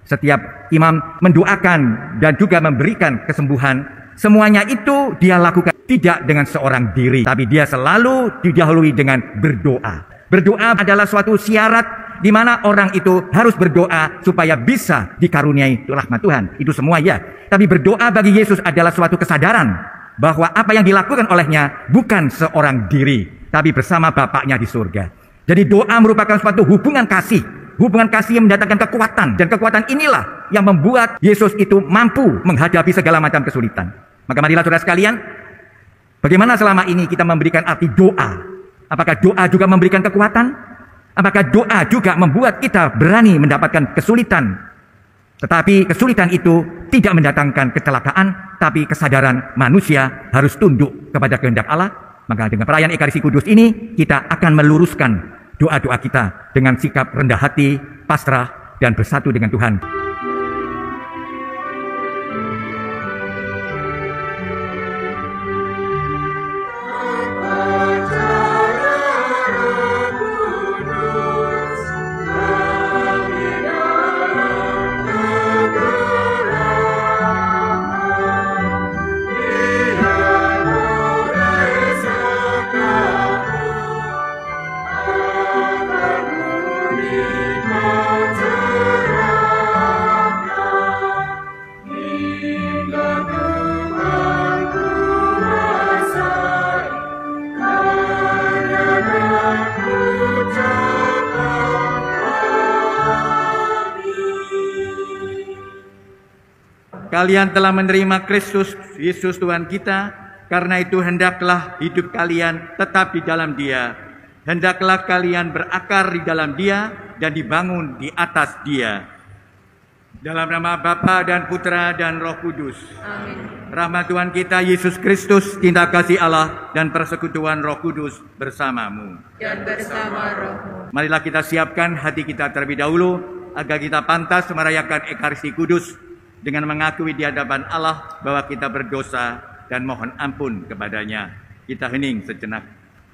Setiap imam mendoakan dan juga memberikan kesembuhan, semuanya itu dia lakukan tidak dengan seorang diri, tapi dia selalu didahului dengan berdoa. Berdoa adalah suatu syarat di mana orang itu harus berdoa supaya bisa dikaruniai rahmat Tuhan. Itu semua ya. Tapi berdoa bagi Yesus adalah suatu kesadaran bahwa apa yang dilakukan olehnya bukan seorang diri, tapi bersama Bapaknya di surga. Jadi doa merupakan suatu hubungan kasih. Hubungan kasih yang mendatangkan kekuatan. Dan kekuatan inilah yang membuat Yesus itu mampu menghadapi segala macam kesulitan. Maka marilah saudara sekalian, bagaimana selama ini kita memberikan arti doa? Apakah doa juga memberikan kekuatan? Apakah doa juga membuat kita berani mendapatkan kesulitan? Tetapi kesulitan itu tidak mendatangkan kecelakaan, tapi kesadaran manusia harus tunduk kepada kehendak Allah. Maka dengan perayaan Ekaristi Kudus ini, kita akan meluruskan doa-doa kita dengan sikap rendah hati, pasrah, dan bersatu dengan Tuhan. Kalian telah menerima Kristus Yesus Tuhan kita, karena itu hendaklah hidup kalian tetap di dalam Dia. Hendaklah kalian berakar di dalam Dia dan dibangun di atas Dia. Dalam nama Bapa dan Putra dan Roh Kudus. Amin. Rahmat Tuhan kita Yesus Kristus, cinta kasih Allah dan persekutuan Roh Kudus bersamamu. Dan bersama rohmu. Marilah kita siapkan hati kita terlebih dahulu agar kita pantas merayakan Ekaristi Kudus dengan mengakui di hadapan Allah bahwa kita berdosa dan mohon ampun kepadanya. Kita hening sejenak.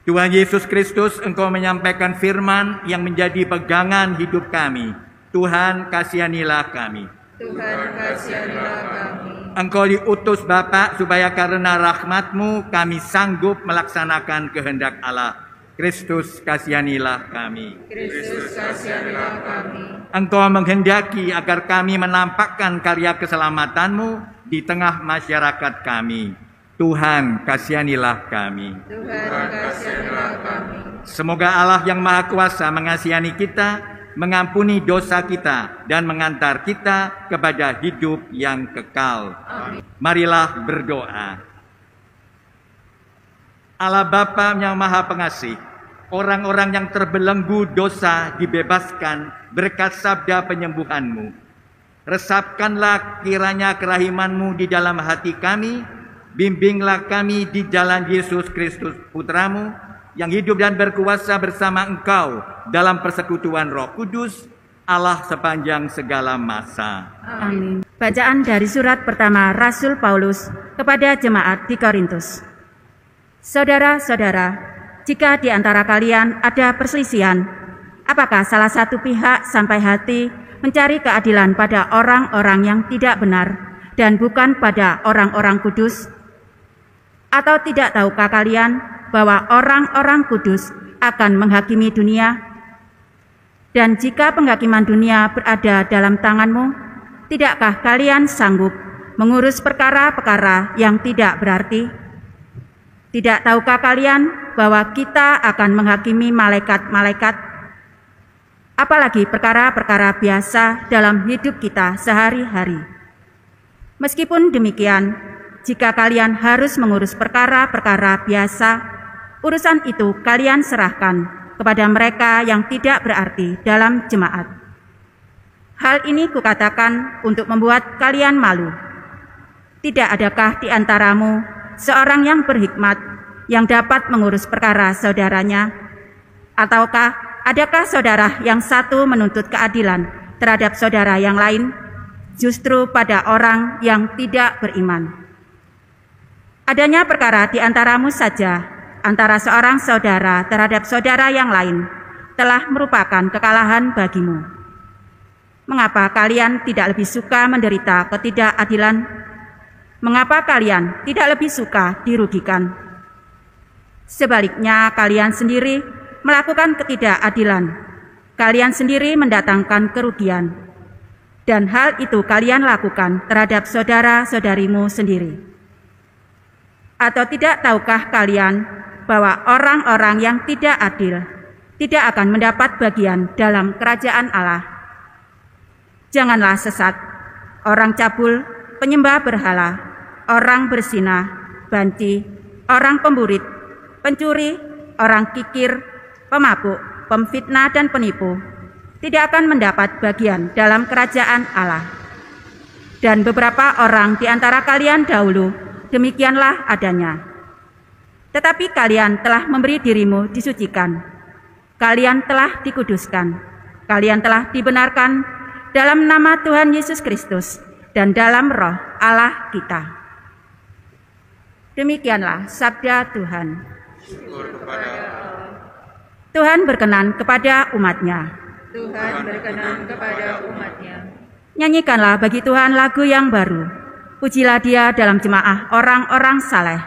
Tuhan Yesus Kristus, Engkau menyampaikan firman yang menjadi pegangan hidup kami. Tuhan, kasihanilah kami. Tuhan, kasihanilah kami. Engkau diutus Bapa supaya karena rahmat-Mu kami sanggup melaksanakan kehendak Allah. Kristus, kasihanilah kami. Kristus, kasihanilah kami. Engkau menghendaki agar kami menampakkan karya keselamatan-Mu di tengah masyarakat kami. Tuhan, kasihanilah kami. Tuhan, kasihanilah kami. Semoga Allah yang Maha Kuasa mengasihani kita, mengampuni dosa kita, dan mengantar kita kepada hidup yang kekal. Amin. Marilah berdoa. Allah Bapa yang Maha Pengasih, orang-orang yang terbelenggu dosa dibebaskan berkat sabda penyembuhan-Mu. Resapkanlah kiranya kerahiman-Mu di dalam hati kami, bimbinglah kami di jalan Yesus Kristus Putra-Mu, yang hidup dan berkuasa bersama Engkau dalam persekutuan Roh Kudus, Allah sepanjang segala masa. Amin. Bacaan dari surat pertama Rasul Paulus kepada jemaat di Korintus. Saudara-saudara, jika di antara kalian ada perselisihan, apakah salah satu pihak sampai hati mencari keadilan pada orang-orang yang tidak benar dan bukan pada orang-orang kudus? Atau tidak tahukah kalian bahwa orang-orang kudus akan menghakimi dunia? Dan jika penghakiman dunia berada dalam tanganmu, tidakkah kalian sanggup mengurus perkara-perkara yang tidak berarti? Tidak tahukah kalian bahwa kita akan menghakimi malaikat-malaikat? Apalagi perkara-perkara biasa dalam hidup kita sehari-hari. Meskipun demikian, jika kalian harus mengurus perkara-perkara biasa, urusan itu kalian serahkan kepada mereka yang tidak berarti dalam jemaat. Hal ini kukatakan untuk membuat kalian malu. Tidak adakah di antaramu seorang yang berhikmat yang dapat mengurus perkara saudaranya? Ataukah adakah saudara yang satu menuntut keadilan terhadap saudara yang lain, justru pada orang yang tidak beriman? Adanya perkara di antaramu saja, antara seorang saudara terhadap saudara yang lain, telah merupakan kekalahan bagimu. Mengapa kalian tidak lebih suka menderita ketidakadilan? Mengapa kalian tidak lebih suka dirugikan? Sebaliknya, kalian sendiri melakukan ketidakadilan. Kalian sendiri mendatangkan kerugian. Dan hal itu kalian lakukan terhadap saudara-saudarimu sendiri. Atau tidak tahukah kalian bahwa orang-orang yang tidak adil tidak akan mendapat bagian dalam kerajaan Allah? Janganlah sesat, orang cabul, penyembah berhala, orang berzinah, banci, orang pemburit, pencuri, orang kikir, pemabuk, pemfitnah dan penipu tidak akan mendapat bagian dalam kerajaan Allah. Dan beberapa orang di antara kalian dahulu demikianlah adanya. Tetapi kalian telah memberi dirimu disucikan. Kalian telah dikuduskan. Kalian telah dibenarkan dalam nama Tuhan Yesus Kristus dan dalam roh Allah kita. Demikianlah sabda Tuhan. Syukur kepada Allah. Tuhan berkenan kepada umat-Nya. Tuhan berkenan kepada umat-Nya. Nyanyikanlah bagi Tuhan lagu yang baru. Pujilah Dia dalam jemaah orang-orang saleh.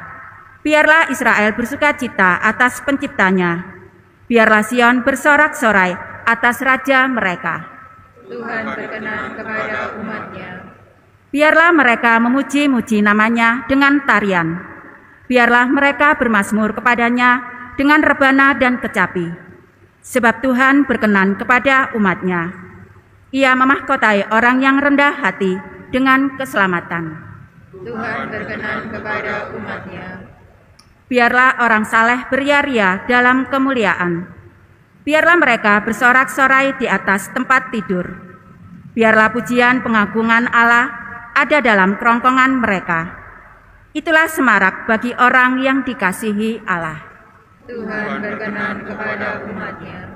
Biarlah Israel bersukacita atas penciptanya. Biarlah Sion bersorak-sorai atas raja mereka. Tuhan berkenan kepada umat-Nya. Biarlah mereka memuji-muji namanya dengan tarian. Biarlah mereka bermazmur kepadanya dengan rebana dan kecapi. Sebab Tuhan berkenan kepada umat-Nya. Ia memahkotai orang yang rendah hati dengan keselamatan. Tuhan berkenan kepada umat-Nya. Biarlah orang saleh beria-ria dalam kemuliaan. Biarlah mereka bersorak-sorai di atas tempat tidur. Biarlah pujian pengagungan Allah ada dalam kerongkongan mereka. Itulah semarak bagi orang yang dikasihi Allah. Tuhan berkenan kepada umat-Nya.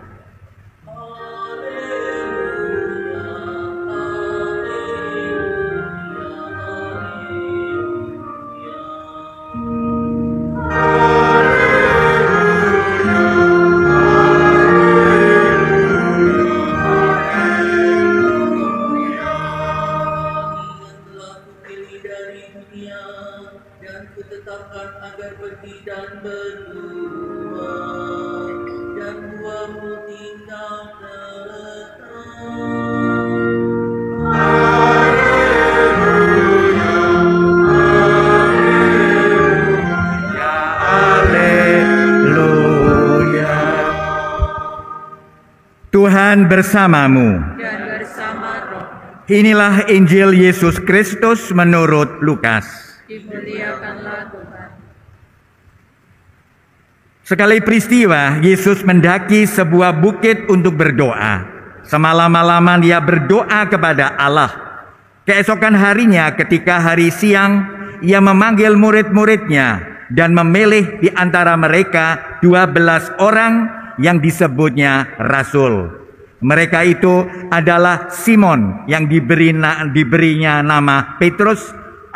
Tuhan bersamamu. Dan bersama roh. Inilah Injil Yesus Kristus menurut Lukas. Dimuliakanlah Tuhan. Sekali peristiwa, Yesus mendaki sebuah bukit untuk berdoa. Semalam-malaman Dia berdoa kepada Allah. Keesokan harinya ketika hari siang, Ia memanggil murid-muridnya dan memilih di antara mereka 12 orang yang disebutnya rasul. Mereka itu adalah Simon yang diberinya nama Petrus,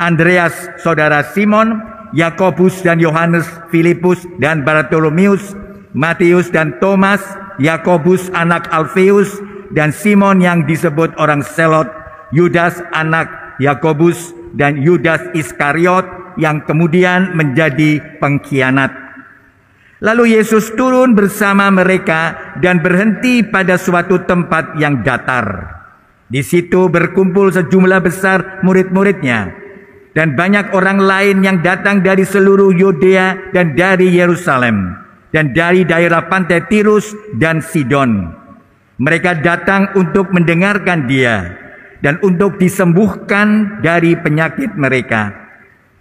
Andreas saudara Simon, Yakobus dan Yohanes, Filipus dan Bartolomeus, Matius dan Thomas, Yakobus anak Alfeus dan Simon yang disebut orang Selot, Yudas anak Yakobus dan Yudas Iskariot yang kemudian menjadi pengkhianat. Lalu Yesus turun bersama mereka dan berhenti pada suatu tempat yang datar. Di situ berkumpul sejumlah besar murid-muridnya dan banyak orang lain yang datang dari seluruh Yudea dan dari Yerusalem dan dari daerah pantai Tirus dan Sidon. Mereka datang untuk mendengarkan Dia dan untuk disembuhkan dari penyakit mereka.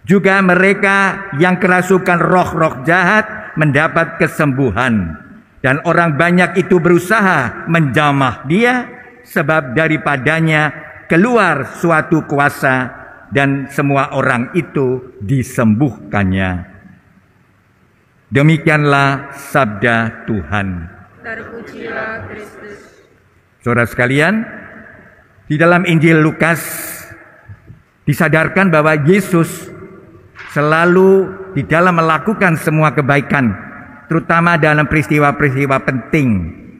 Juga mereka yang kerasukan roh-roh jahat mendapat kesembuhan. Dan orang banyak itu berusaha menjamah Dia, sebab daripadanya keluar suatu kuasa dan semua orang itu disembuhkannya. Demikianlah sabda Tuhan. Terpujilah Kristus. Saudara sekalian, di dalam Injil Lukas disadarkan bahwa Yesus selalu di dalam melakukan semua kebaikan, terutama dalam peristiwa-peristiwa penting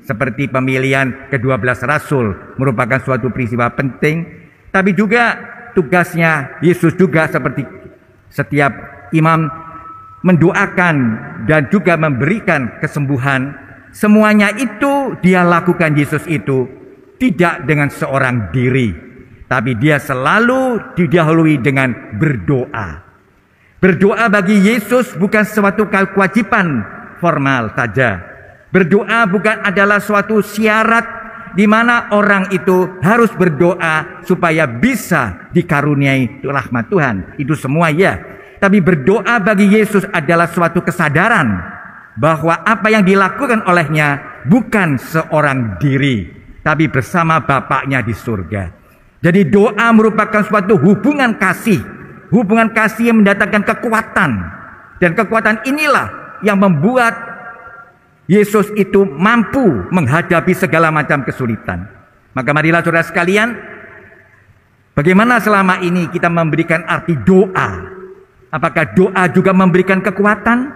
seperti pemilihan ke-12 rasul merupakan suatu peristiwa penting, tapi juga tugasnya Yesus juga seperti setiap imam mendoakan dan juga memberikan kesembuhan. Semuanya itu dia lakukan, Yesus itu tidak dengan seorang diri, tapi dia selalu didahului dengan berdoa. Berdoa bagi Yesus bukan suatu kewajiban formal saja. Berdoa bukan adalah suatu syarat di mana orang itu harus berdoa supaya bisa dikaruniai rahmat Tuhan. Itu semua ya. Tapi berdoa bagi Yesus adalah suatu kesadaran bahwa apa yang dilakukan olehnya bukan seorang diri, tapi bersama Bapaknya di surga. Jadi doa merupakan suatu hubungan kasih yang mendatangkan kekuatan. Dan kekuatan inilah yang membuat Yesus itu mampu menghadapi segala macam kesulitan. Maka marilah saudara sekalian, bagaimana selama ini kita memberikan arti doa? Apakah doa juga memberikan kekuatan?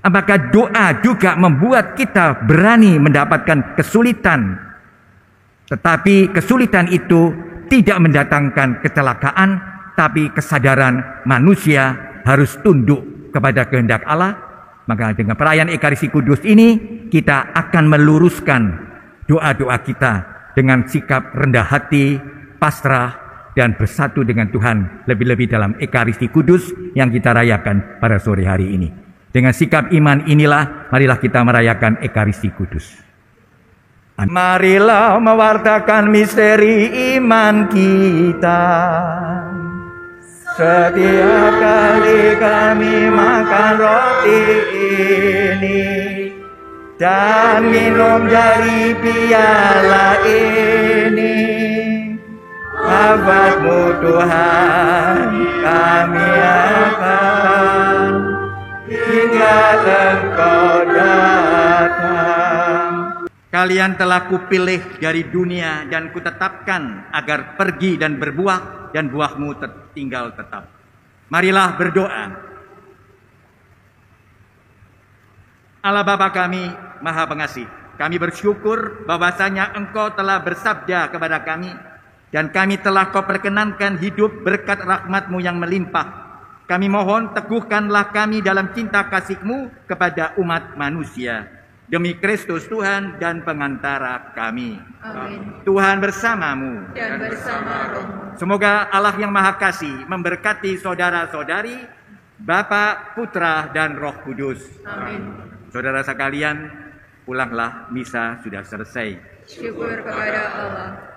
Apakah doa juga membuat kita berani mendapatkan kesulitan? Tetapi kesulitan itu tidak mendatangkan kecelakaan, tapi kesadaran manusia harus tunduk kepada kehendak Allah. Maka dengan perayaan Ekaristi Kudus ini kita akan meluruskan doa-doa kita dengan sikap rendah hati, pasrah, dan bersatu dengan Tuhan lebih-lebih dalam Ekaristi Kudus yang kita rayakan pada sore hari ini. Dengan sikap iman inilah marilah kita merayakan Ekaristi Kudus. Marilah mewartakan misteri iman kita. Setiap kali kami makan roti ini dan minum dari piala ini, Maafmu Tuhan, kami akan hingga Engkau datang. Kalian telah kupilih dari dunia dan kutetapkan agar pergi dan berbuah, dan buahmu tinggal tetap. Marilah berdoa. Allah Bapa kami Maha Pengasih, kami bersyukur bahwasanya Engkau telah bersabda kepada kami, dan kami telah Kau perkenankan hidup berkat rahmat-Mu yang melimpah. Kami mohon teguhkanlah kami dalam cinta kasih-Mu kepada umat manusia. Demi Kristus Tuhan dan pengantara kami. Amin. Tuhan bersamamu. Dan bersama rohmu. Semoga Allah yang Maha Kasih memberkati saudara-saudari, Bapa, Putra, dan Roh Kudus. Amin. Saudara sekalian, pulanglah, misa sudah selesai. Syukur kepada Allah.